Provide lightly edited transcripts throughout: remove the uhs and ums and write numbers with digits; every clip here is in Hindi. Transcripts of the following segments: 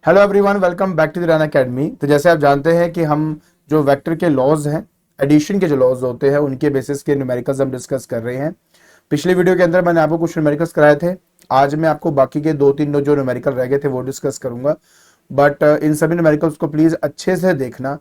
Hello everyone, welcome back to the run academy. तो जैसे आप जानते हैं कि हम जो वेक्टर के लॉज हैं, एडिशन के जो लॉज होते हैं, उनके बेसिस के न्यूमेरिकल्स हम डिस्कस कर रहे हैं। पिछले वीडियो के अंदर मैंने आपको कुछ न्यूमेरिकल्स कराए थे। आज मैं आपको बाकी के दो तीन जो न्यूमेरिकल रह गए थे वो डिस्कस करूंगा। बट इन सभी न्यूमेरिकल्स को प्लीज अच्छे से देखना।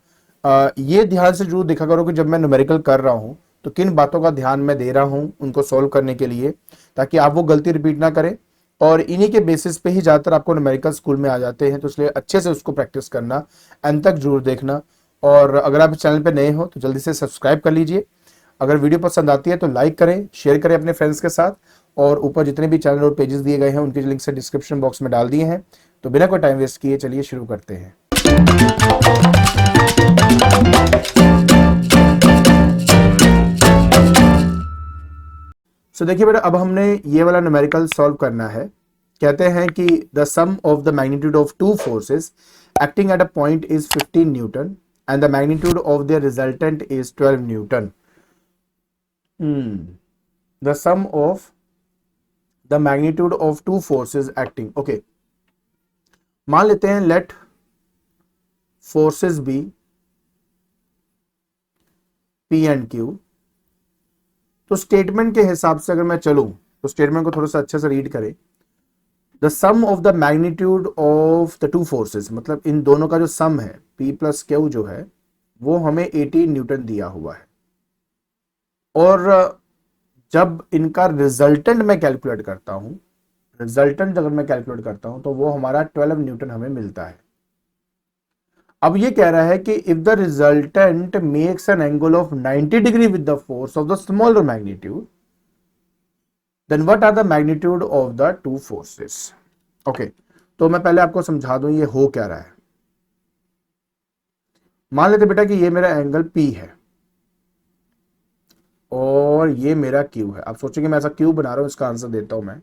ये ध्यान से जरूर देखा करो कि जब मैं न्यूमेरिकल कर रहा हूँ तो किन बातों का ध्यान मैं दे रहा हूँ उनको सोल्व करने के लिए, ताकि आप वो गलती रिपीट ना करें। और इन्हीं के बेसिस पे ही ज़्यादातर आपको न्यूमेरिकल स्कूल में आ जाते हैं, तो इसलिए अच्छे से उसको प्रैक्टिस करना, एंड तक जरूर देखना। और अगर आप चैनल पे नए हो तो जल्दी से सब्सक्राइब कर लीजिए। अगर वीडियो पसंद आती है तो लाइक करें, शेयर करें अपने फ्रेंड्स के साथ। और ऊपर जितने भी चैनल और पेजेस दिए गए हैं उनके लिंक से डिस्क्रिप्शन बॉक्स में डाल दिए हैं। तो बिना कोई टाइम वेस्ट किए चलिए शुरू करते हैं। सो देखिए बेटा, अब हमने ये वाला न्यूमेरिकल सॉल्व करना है। कहते हैं कि the sum of the magnitude of two forces acting at a point is 15 newton and the magnitude of the resultant is 12 newton. The sum of the magnitude of two forces acting. Okay, मान लेते हैं let forces be P and Q. तो स्टेटमेंट के हिसाब से अगर मैं चलूं तो स्टेटमेंट को थोड़ा सा अच्छे से रीड करें। The sum of the magnitude of the two forces, मतलब इन दोनों का जो सम है P प्लस क्यू जो है वो हमें 18 न्यूटन दिया हुआ है। और जब इनका रिजल्टेंट मैं कैलकुलेट करता हूं, रिजल्टेंट अगर मैं कैलकुलेट करता हूं तो वो हमारा 12 न्यूटन हमें मिलता है। अब ये कह रहा है कि if the resultant makes an angle of 90 degree with the force of the smaller magnitude, then what are the magnitude of the two forces. Okay, तो मैं पहले आपको समझा दूं ये हो क्या रहा है। मान लेते बेटा कि ये मेरा एंगल P है और ये मेरा Q है। आप सोचेंगे मैं ऐसा क्यों बना रहा हूं, इसका आंसर देता हूं मैं।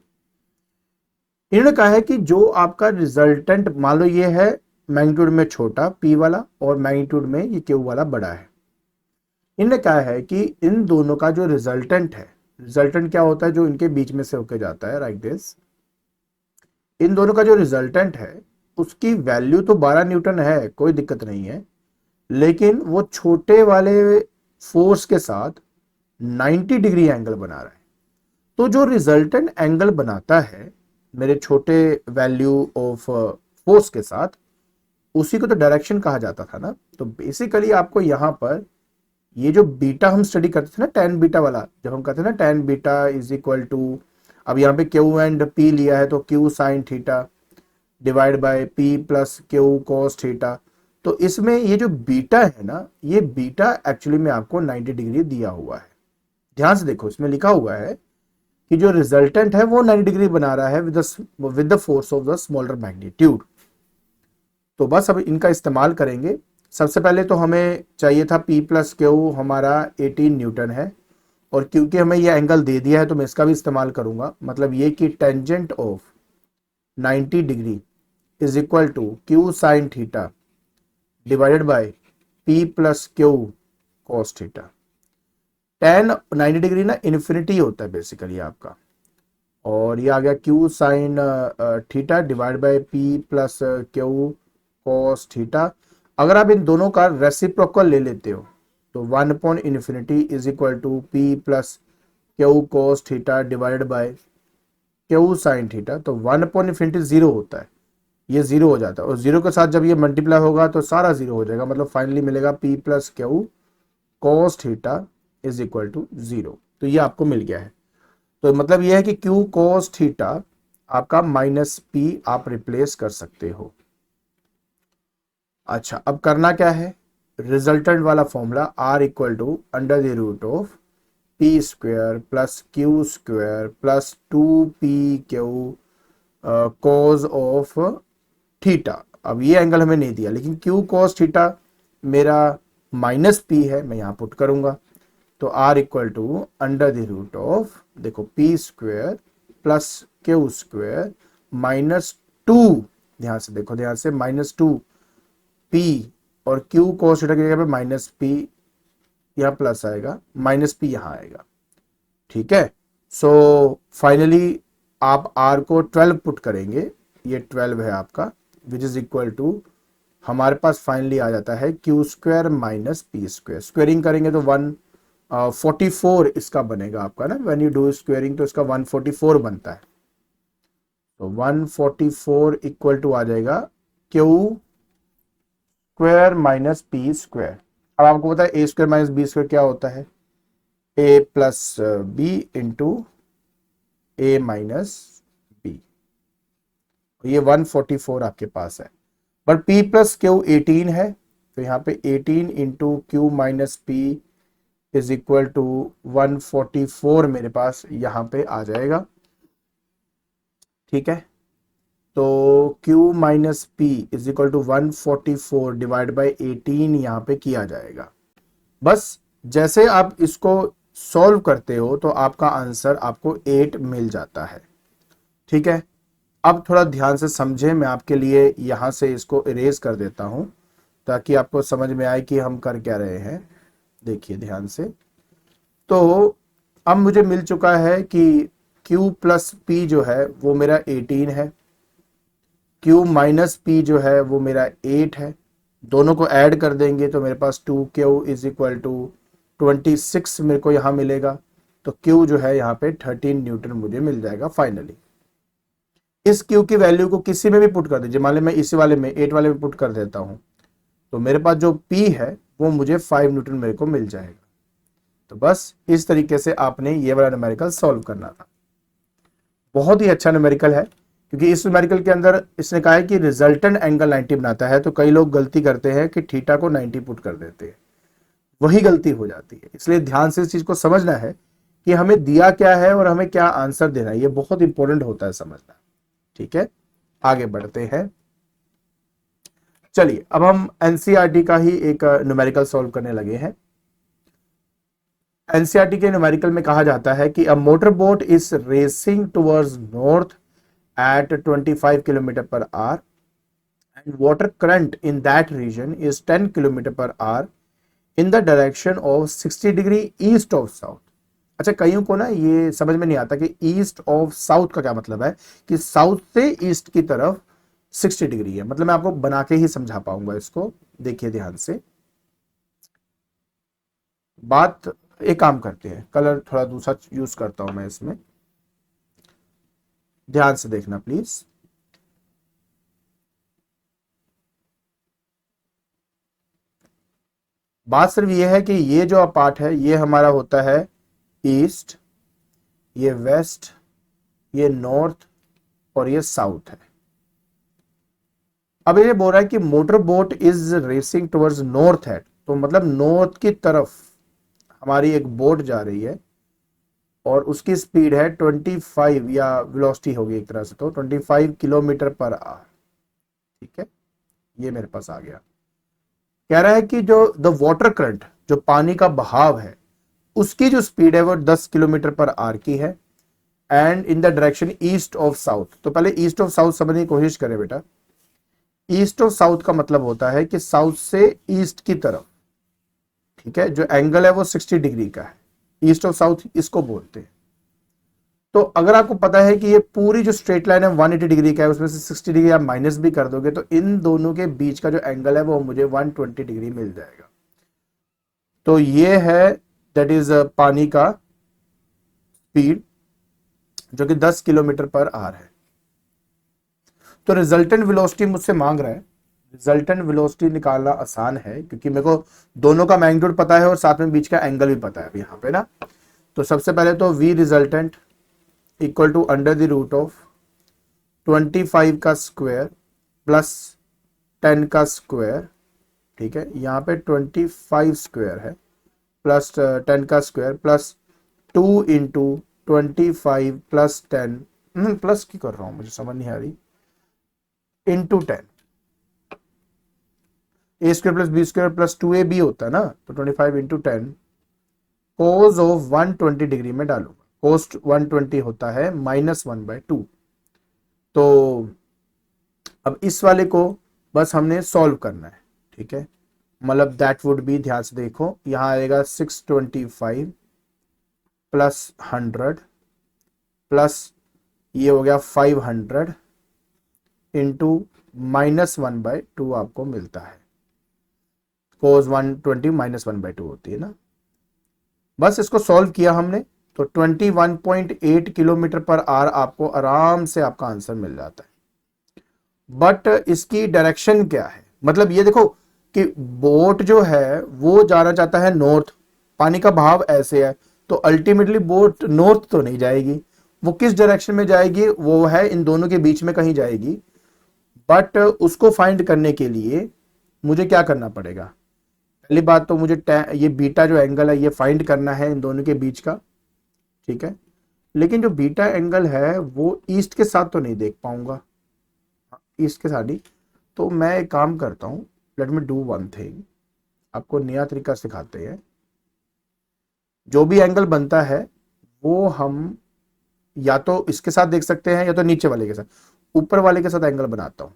इन्होंने कहा है कि जो आपका रिजल्टेंट, मान लो ये है मैग्नीट्यूड में छोटा P वाला और मैग्नीट्यूड में ये Q वाला बड़ा है। इन्होंने कहा है कि इन दोनों का जो रिजल्टेंट है, रिजल्टेंट क्या होता है, जो इनके बीच में से होकर जाता है, लाइक दिस। इन दोनों का जो रिजल्टेंट है उसकी वैल्यू तो 12 न्यूटन है, कोई दिक्कत नहीं है, लेकिन वो छोटे वाले फोर्स के साथ 90 डिग्री एंगल बना रहा है। तो जो रिजल्टेंट एंगल बनाता है मेरे छोटे वैल्यू ऑफ फोर्स के साथ, उसी को तो डायरेक्शन कहा जाता था ना। तो बेसिकली आपको यहां पर ये जो बीटा हम स्टडी करते थे ना, tan बीटा वाला, जब हम कहते थे ना tan beta is equal to, अब यहाँ पे Q एंड P लिया है तो Q sine theta divide by P plus Q cos theta. तो इसमें ये जो बीटा है ना, ये बीटा एक्चुअली में आपको 90 डिग्री दिया हुआ है। ध्यान से देखो, इसमें लिखा हुआ है कि जो रिजल्टेंट है वो 90 डिग्री बना रहा है with the force of the smaller magnitude. तो बस अब इनका इस्तेमाल करेंगे। सबसे पहले तो हमें चाहिए था P प्लस क्यू हमारा 18 न्यूटन है, और क्योंकि हमें ये एंगल दे दिया है तो मैं इसका भी इस्तेमाल करूंगा। मतलब ये कि tangent of 90 degree is equal to Q sine theta divided by P plus Q cos theta. Tan 90 degree ना इन्फिनिटी होता है बेसिकली आपका, और ये आ गया Q sine theta divide by P plus Q cos theta. अगर आप इन दोनों का रेसिप्रोकल ले लेते हो तो 1 upon infinity is equal to P plus Q cos theta divided by Q sine theta. तो 1 अपॉन इन्फिनिटी जीरो होता है, ये जीरो हो जाता है, और जीरो के साथ जब ये मल्टीप्लाई होगा तो सारा जीरो हो जाएगा। मतलब फाइनली मिलेगा P plus Q cos theta is equal to zero. तो ये आपको मिल गया है। तो मतलब ये है कि Q cos थीटा आपका माइनस P आप रिप्लेस कर सकते हो। अच्छा, अब करना क्या है, रिजल्टेंट वाला formula R equal to under the root of P square plus Q square plus 2PQ cos of theta. अब ये एंगल हमें नहीं दिया, लेकिन Q cos थीटा मेरा माइनस P है, मैं यहां पुट करूंगा। तो R equal to under the root of, देखो P square plus Q square minus 2, ध्यान से देखो, ध्यान से, माइनस 2P और Q cos थीटा की जगह पे माइनस P, यहाँ प्लस आएगा, माइनस P यहाँ आएगा। ठीक है। सो फाइनली आप R को 12 पुट करेंगे, ये 12 है आपका, विच इज इक्वल टू हमारे पास फाइनली आ जाता है Q square minus P square. Squaring करेंगे तो 144 इसका बनेगा आपका ना, व्हेन यू डू स्क्वेयरिंग तो इसका 144 बनता है। तो 144 इक्वल टू आ जाएगा Q square minus P square. अब आपको पता है ए स्क्वायर माइनस बी स्क्वायर क्या होता है, ए प्लस बी इंटू ए माइनस बी। ये 144 आपके पास है, बट p प्लस क्यू 18 है, तो यहाँ पे 18 into Q minus P is equal to 144 मेरे पास यहाँ पे आ जाएगा। ठीक है, तो q minus P is equal to 144 divide by 18 यहाँ पे किया जाएगा। बस जैसे आप इसको सॉल्व करते हो तो आपका आंसर आपको 8 मिल जाता है। ठीक है, अब थोड़ा ध्यान से समझें, मैं आपके लिए यहां से इसको इरेज कर देता हूं ताकि आपको समझ में आए कि हम कर क्या रहे हैं। देखिए ध्यान से, तो अब मुझे मिल चुका है कि q प्लस पी जो है वो मेरा 18 है, q माइनस पी जो है वो मेरा 8 है। दोनों को ऐड कर देंगे तो मेरे पास 2q इज इक्वल टू 26 मेरे को यहाँ मिलेगा। तो q जो है यहाँ पे 13 न्यूटन मुझे मिल जाएगा फाइनली। इस q की वैल्यू को किसी में भी पुट कर दीजिए, मान ली मैं इसी वाले में 8 वाले में पुट कर देता हूं, तो मेरे पास जो p है वो मुझे 5 न्यूटन मेरे को मिल जाएगा। तो बस इस तरीके से आपने ये वाला न्यूमेरिकल सॉल्व करना था। बहुत ही अच्छा न्यूमेरिकल है, क्योंकि इस न्यूमेरिकल के अंदर इसने कहा है कि रिजल्टेंट एंगल 90 बनाता है। तो कई लोग गलती करते हैं कि थीटा को 90 पुट कर देते हैं, वही गलती हो जाती है। इसलिए ध्यान से इस चीज को समझना है कि हमें दिया क्या है और हमें क्या आंसर देना है, ये बहुत इंपॉर्टेंट होता है समझना। ठीक है, आगे बढ़ते हैं। चलिए अब हम एनसीईआरटी का ही एक न्यूमेरिकल सॉल्व करने लगे हैं। एनसीईआरटी के न्यूमेरिकल में कहा जाता है कि a motor boat is racing towards north at 25 kilometre per hour and water current in that region is 10 kilometre per hour in the direction of 60 degree east of south. अच्छा, कईयों को ना ये समझ में नहीं आता कि ईस्ट ऑफ साउथ का क्या मतलब है, कि साउथ से ईस्ट की तरफ 60 डिग्री है। मतलब मैं आपको बना के ही समझा पाऊंगा इसको। देखिए ध्यान से, बात एक काम करते हैं, कलर थोड़ा दूसरा यूज करता हूं मैं इसमें, ध्यान से देखना प्लीज। बात सिर्फ ये है कि ये जो पार्ट है ये हमारा होता है ईस्ट, ये वेस्ट, ये नॉर्थ और ये साउथ है। अब ये बोल रहा है कि motor boat is racing towards north है, तो मतलब नॉर्थ की तरफ हमारी एक बोट जा रही है और उसकी स्पीड है 25 या वेलोसिटी होगी एक तरह से, तो 25 किलोमीटर पर आवर। ठीक है, ये मेरे पास आ गया। कह रहा है कि जो द वाटर करंट, जो पानी का बहाव है, उसकी जो स्पीड है वो 10 किलोमीटर पर आवर की है and in the direction east of south. तो पहले ईस्ट ऑफ साउथ समझने की कोशिश करें बेटा। ईस्ट ऑफ साउथ का मतलब होता है कि साउथ से ईस्ट की तरफ। ठीक है, जो एंगल है वो 60 डिग्री का है, ईस्ट ऑफ साउथ इसको बोलते हैं। तो अगर आपको पता है कि ये पूरी जो स्ट्रेट लाइन है 180 डिग्री का है, उसमें से 60 डिग्री आप माइनस भी कर दोगे तो इन दोनों के बीच का जो एंगल है वो मुझे 120 डिग्री मिल जाएगा। तो ये है दैट इज पानी का स्पीड जो कि 10 किलोमीटर पर आवर है। तो रिजल्टेंट वेलोसिटी मुझसे मांग रहा है। रिजल्टेंट वेलोसिटी निकालना आसान है क्योंकि मेरे को दोनों का मैग्नीट्यूड पता है और साथ में बीच का एंगल भी पता है यहाँ पे ना। तो सबसे पहले तो v resultant equal to under the root of 25 का स्क्वायर प्लस 10 का स्क्वायर। ठीक है, यहाँ पे 25 स्क्वायर है प्लस 10 का square plus 2 into 25 plus 10, plus की कर रहा हूँ मुझे समझ नहीं आ रही, into 10। A square plus B square plus 2ab होता है ना, तो 25 इंटू 10 कोस ऑफ 120 डिग्री में डालूंगा। कोस 120 होता है -1/2। तो अब इस वाले को बस हमने सॉल्व करना है। ठीक है, मतलब दैट वुड बी, ध्यान से देखो, यहां आएगा 625 प्लस 100 प्लस ये हो गया 500 इंटू -1/2 आपको मिलता है। cos 120 -1/2 होती है ना। बस इसको सॉल्व किया हमने तो 21.8 किलोमीटर पर आवर आपको आराम से आपका आंसर मिल जाता है। बट इसकी डायरेक्शन क्या है, मतलब ये देखो कि बोट जो है वो जाना चाहता है नॉर्थ, पानी का बहाव ऐसे है, तो अल्टीमेटली बोट नॉर्थ तो नहीं जाएगी, वो किस डायरेक्शन में जाएगी, वो है इन दोनों के बीच में कहीं जाएगी। बट उसको फाइंड करने के लिए मुझे क्या करना पड़ेगा, पहली बात तो मुझे ये बीटा जो एंगल है ये फाइंड करना है इन दोनों के बीच का, ठीक है। लेकिन जो बीटा एंगल है वो ईस्ट के साथ तो नहीं देख पाऊंगा, ईस्ट के साथ ही, तो मैं एक काम करता हूं, let me do one thing, आपको नया तरीका सिखाते हैं। जो भी एंगल बनता है वो हम या तो इसके साथ देख सकते हैं या तो नीचे वाले के साथ, ऊपर वाले के साथ एंगल बनाता हूं,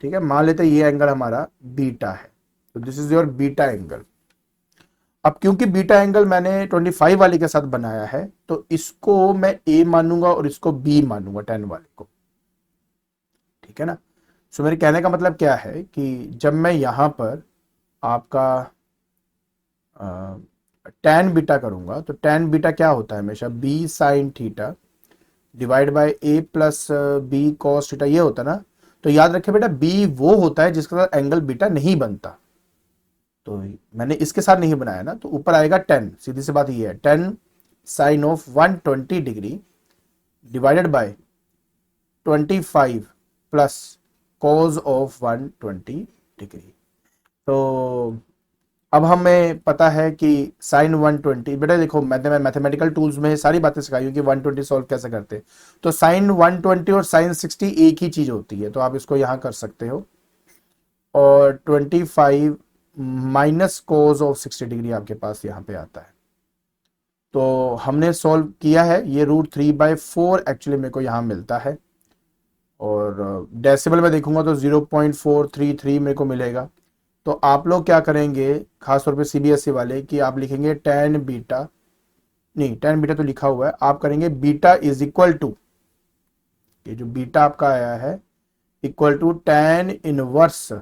ठीक है। मान लेते हैं ये एंगल हमारा बीटा है, तो this is your beta angle. अब क्योंकि बीटा एंगल मैंने 25 वाले के साथ बनाया है तो इसको मैं ए मानूंगा और इसको बी मानूंगा 10 वाले को, ठीक है ना। सो मेरे कहने का मतलब क्या है कि जब मैं यहां पर आपका tan बीटा करूंगा तो tan बीटा क्या होता है हमेशा b sin theta divide bye a plus b cos theta, ये होता है ना। तो याद रखे बेटा b वो होता है जिसके साथ एंगल बीटा नहीं बनता, तो मैंने इसके साथ नहीं बनाया ना, तो ऊपर आएगा 10, सीधी सी बात ये है 10 sine of 120 degree divided by 25 plus cos of 120 degree. तो अब हमें पता है कि साइन 120, बेटा देखो मैथमेटिकल टूल्स में सारी बातें सिखाई हूँ कि 120 सॉल्व कैसे करते हैं। तो साइन 120 और साइन 60 एक ही चीज होती है, तो आप इसको यहां कर सकते हो, और 25 माइनस कोस ऑफ 60 डिग्री आपके पास यहाँ पे आता है। तो हमने सॉल्व किया है, ये √3/4 एक्चुअली मेरे को यहाँ मिलता है, और डेसिबल में देखूंगा तो 0.433 मेरे को मिलेगा। तो आप लोग क्या करेंगे खासतौर पे सीबीएसई वाले कि आप लिखेंगे tan बीटा, नहीं tan बीटा तो लिखा हुआ है, आप करेंगे बीटा इज इक्वल टू, ये जो बीटा आपका आया है इक्वल टू tan इनवर्स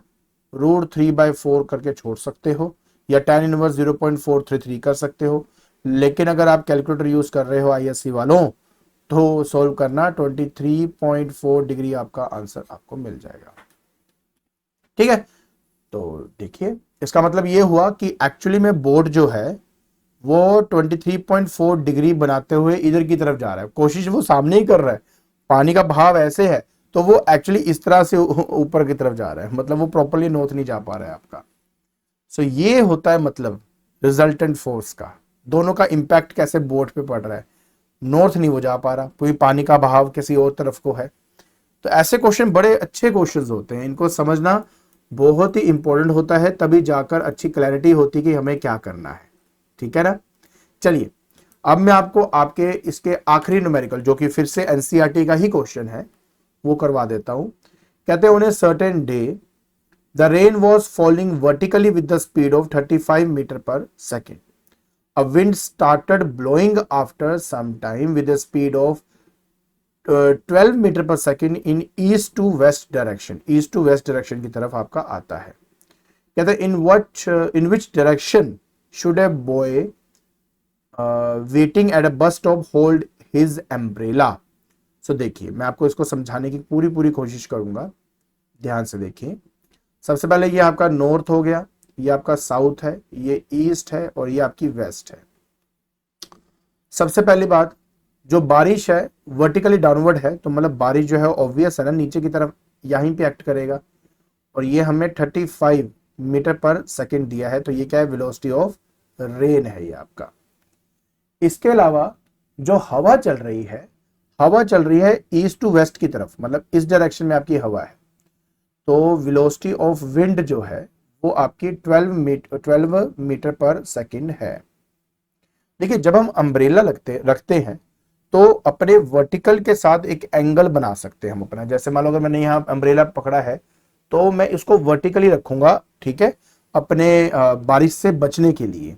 √3/4 करके छोड़ सकते हो, या tan इनवर्स 0.433 कर सकते हो। लेकिन अगर आप कैलकुलेटर यूज कर रहे हो आईएससी वालों तो सॉल्व करना 23.4 डिग्री आपका आंसर आपको मिल जाएगा, ठीक है। तो देखिए इसका मतलब ये हुआ कि एक्चुअली में बोर्ड जो है वो 23.4 डिग्री बनाते हुए इधर की तरफ जा रहा है, कोशिश वो सामने ही कर रहा है, पानी का बहाव ऐसे है तो वो एक्चुअली इस तरह से ऊपर की तरफ जा रहा है, मतलब वो प्रॉपर्ली नॉर्थ नहीं जा पा रहा है आपका। सो ये होता है मतलब रिजल्टेंट फोर्स का, दोनों का इंपैक्ट कैसे बोर्ड पे पड़ रहा है, नॉर्थ नहीं वो जा पा रहा, कोई पानी का बहाव किसी और तरफ को है। तो ऐसे क्वेश्चन बड़े अच्छे क्वेश्चन होते हैं, इनको समझना बहुत ही इंपॉर्टेंट होता है, तभी जाकर अच्छी क्लैरिटी होती कि हमें क्या करना है, ठीक है ना। चलिए अब मैं आपको आपके इसके आखिरी न्यूमेरिकल जो कि फिर से एनसीईआरटी का ही क्वेश्चन है वो करवा देता हूं। कहते हैं on a certain day the rain was falling vertically with the speed of 35 metre per second, a wind started blowing after some time with the speed of 12 metre per second in east to west direction, east to west direction की तरफ आपका आता है। कहते हैं in which direction should a boy waiting at a bus stop hold his umbrella. So देखिए मैं आपको इसको समझाने की पूरी कोशिश करूंगा, ध्यान से देखिए। सबसे पहले ये आपका नॉर्थ हो गया, ये आपका साउथ है, ये ईस्ट है और ये आपकी वेस्ट है। सबसे पहली बात, जो बारिश है वर्टिकली डाउनवर्ड है, तो मतलब बारिश जो है ऑब्वियस है ना नीचे की तरफ यहीं पे एक्ट करेगा, और ये हमें 35 मीटर पर सेकेंड दिया है, तो ये क्या है वेलोसिटी ऑफ रेन है ये आपका। इसके अलावा जो हवा चल रही है, हवा चल रही है ईस्ट टू वेस्ट की तरफ, मतलब इस डायरेक्शन में आपकी हवा है, तो वेलोसिटी ऑफ विंड जो है वो आपकी 12 मीटर पर सेकेंड है। देखिए जब हम अम्ब्रेला रखते हैं तो अपने वर्टिकल के साथ एक एंगल बना सकते हैं हम अपना, जैसे मान लो अगर मैंने यहाँ अम्ब्रेला पकड़ा है तो मैं इसको वर्टिकली रखूंगा, ठीक है, अपने बारिश से बचने के लिए।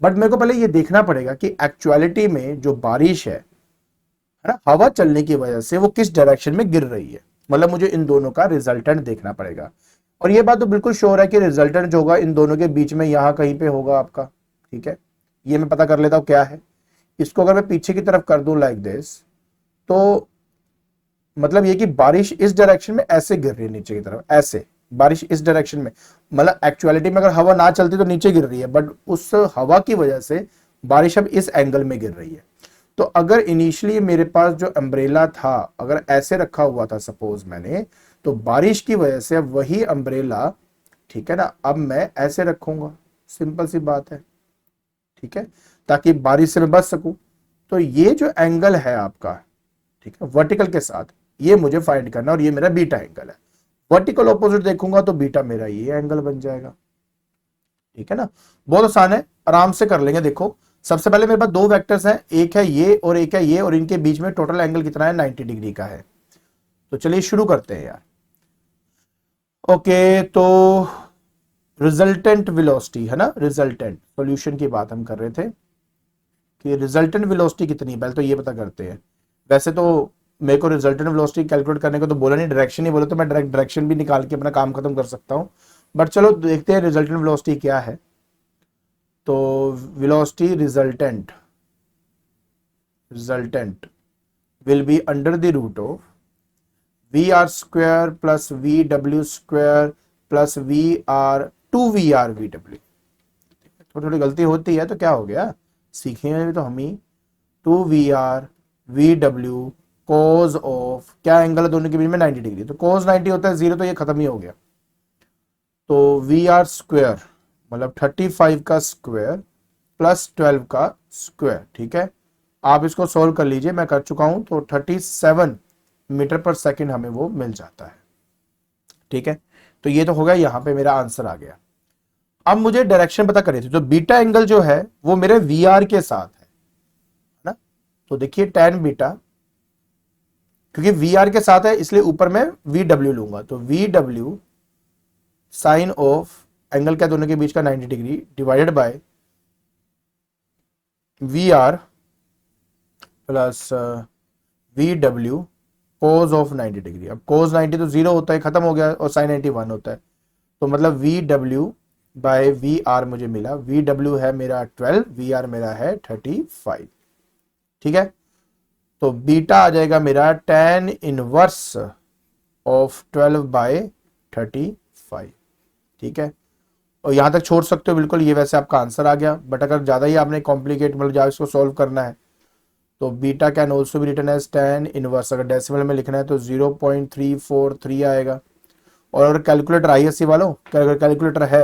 बट मेरे को पहले ये देखना पड़ेगा कि एक्चुअलिटी में जो बारिश है ना, हवा चलने की वजह से वो किस डायरेक्शन में गिर रही है। मतलब मुझे इन दोनों का रिजल्टेंट देखना पड़ेगा। और ये बात तो बिल्कुल श्योर है कि रिजल्टेंट जो होगा इन दोनों के बीच में यहां कहीं पे होगा आपका। ठीक है, ये मैं पता कर लेता हूं क्या है। इसको अगर मैं पीछे की तरफ कर दूं लाइक दिस, तो मतलब ये कि बारिश इस डायरेक्शन में ऐसे गिर रही है नीचे की तरफ, ऐसे बारिश इस डायरेक्शन में, मतलब एक्चुअलिटी में अगर हवा ना चलती तो नीचे गिर रही है, बट उस हवा की वजह से बारिश अब इस एंगल में गिर रही है। तो अगर इनिशियली मेरे पास जो अम्ब्रेला था अगर ऐसे रखा हुआ था सपोज मैंने, तो बारिश की वजह से अब वही अम्ब्रेला, ठीक है ना, अब मैं ऐसे रखूंगा, सिंपल सी बात है। ठीक है, ताकि बारिश से मैं बच सकूं। तो ये जो एंगल है आपका, ठीक है, वर्टिकल के साथ, ये मुझे फाइंड करना, और ये मेरा बीटा एंगल है। वर्टिकल ऑपोजिट देखूंगा तो बीटा मेरा ये एंगल बन जाएगा। ठीक है ना, बहुत आसान है, आराम से कर लेंगे। देखो सबसे पहले मेरे पास दो वेक्टर्स हैं, एक है ये और एक है ये, और इनके बीच में टोटल एंगल कितना है, 90 डिग्री का है। तो चलिए शुरू करते हैं यार। ओके, तो रिजल्टेंट वेलोसिटी है ना, रिजल्टेंट सॉल्यूशन की बात हम कर रहे थे कि रिजल्टेंट वेलोसिटी कितनी है, पहले तो ये पता करते हैं। वैसे तो मेरे को रिजल्टेंट वेलोसिटी कैलकुलेट करने को तो बोला नहीं, डायरेक्शन ही बोला, तो मैं डायरेक्ट डायरेक्शन भी निकाल के अपना काम खत्म कर सकता हूं। बट चलो देखते हैं रिजल्टेंट वेलोसिटी क्या है। तो velocity resultant will be under the root of V R square plus V W square plus V R two V R V W. थोड़ी थोड़ी गलती होती है तो क्या हो गया, सीखेंगे भी तो हम ही। Two V R V W cos of, क्या एंगल है दोनों के बीच में, 90 डिग्री, तो कोज 90 होता है 0, तो ये खत्म ही हो गया। तो वी आर स्क्वायर मतलब 35 का स्क्वायर प्लस 12 का स्क्वायर। ठीक है, आप इसको सोल्व कर लीजिए, मैं कर चुका हूं। तो 37 मीटर पर सेकंड हमें वो मिल जाता है। ठीक है, तो ये तो हो गया, यहां पे मेरा आंसर आ गया। अब मुझे डायरेक्शन पता करनी थी। तो बीटा एंगल जो है वो मेरे वी आर के साथ है ना। तो देखिए tan बीटा, क्योंकि वी आर के साथ है इसलिए ऊपर में वी डब्ल्यू लूंगा। तो V W sine of angle क्या दोनों के बीच का 90 degree divided by V R plus V W cos of 90 degree. अब कोज 90 तो 0 होता है, खत्म हो गया, और साइन 90 1 होता है। तो मतलब V W by V R मुझे मिला, वी डब्ल्यू है मेरा 12, वी आर मेरा है 35। ठीक है, तो बीटा आ जाएगा मेरा tan इनवर्स ऑफ 12 बाय 35। ठीक है, और यहां तक छोड़ सकते हो बिल्कुल, ये वैसे आपका आंसर आ गया। बट अगर ज्यादा ही आपने कॉम्प्लिकेट मतलब जब इसको सॉल्व करना है तो बीटा कैन ऑल्सो भी रिटन एज tan इनवर्स, अगर डेसिमल में लिखना है तो 0.343 आएगा। और अगर कैलकुलेटर ISC वालों, अगर कैलकुलेटर है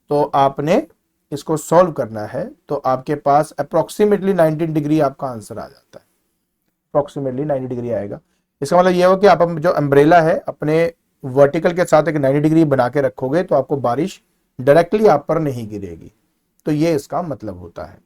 तो आपने इसको सॉल्व करना है, तो आपके पास अप्रोक्सीमेटली 90 डिग्री आपका आंसर आ जाता है। अप्रोक्सीमेटली 90 डिग्री आएगा। इसका मतलब यह हो कि आप जो अम्ब्रेला है अपने वर्टिकल के साथ एक 90 डिग्री बना के रखोगे तो आपको बारिश डायरेक्टली आप पर नहीं गिरेगी। तो ये इसका मतलब होता है।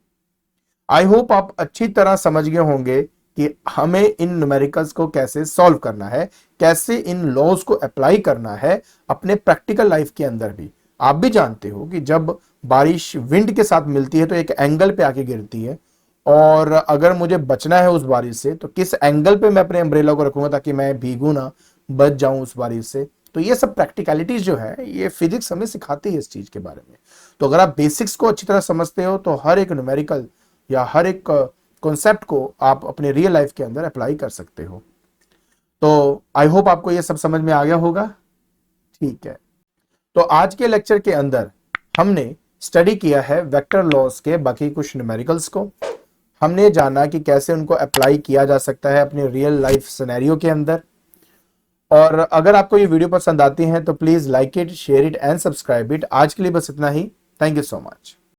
आई होप आप अच्छी तरह समझ गए होंगे कि हमें इन न्यूमेरिकल्स को कैसे सॉल्व करना है, कैसे इन लॉज को अप्लाई करना है अपने प्रैक्टिकल लाइफ के अंदर भी। आप भी जानते हो कि जब बारिश विंड के साथ मिलती है तो एक एंगल पे आके गिरती है, और अगर मुझे बचना है उस बारिश से तो किस एंगल पे मैं अपने अम्ब्रेला को रखूंगा ताकि मैं भीगू ना, बच जाऊं उस बारिश से। तो ये सब प्रैक्टिकलिटीज जो है ये फिजिक्स हमें सिखाती है इस चीज के बारे में। तो अगर आप बेसिक्स को अच्छी तरह समझते हो तो हर एक न्यूमेरिकल या हर एक कॉन्सेप्ट को आप अपने रियल लाइफ के अंदर अप्लाई कर सकते हो। तो आई होप आपको ये सब समझ में आ गया होगा। ठीक है, तो आज के लेक्चर के अंदर हमने स्टडी किया है वेक्टर लॉस के बाकी कुछ न्यूमेरिकल्स को। हमने जाना कि कैसे उनको अप्लाई किया जा सकता है अपने रियल लाइफ सिनेरियो के अंदर। और अगर आपको ये वीडियो पसंद आती है तो please like it, share it and subscribe it. आज के लिए बस इतना ही। Thank you so much.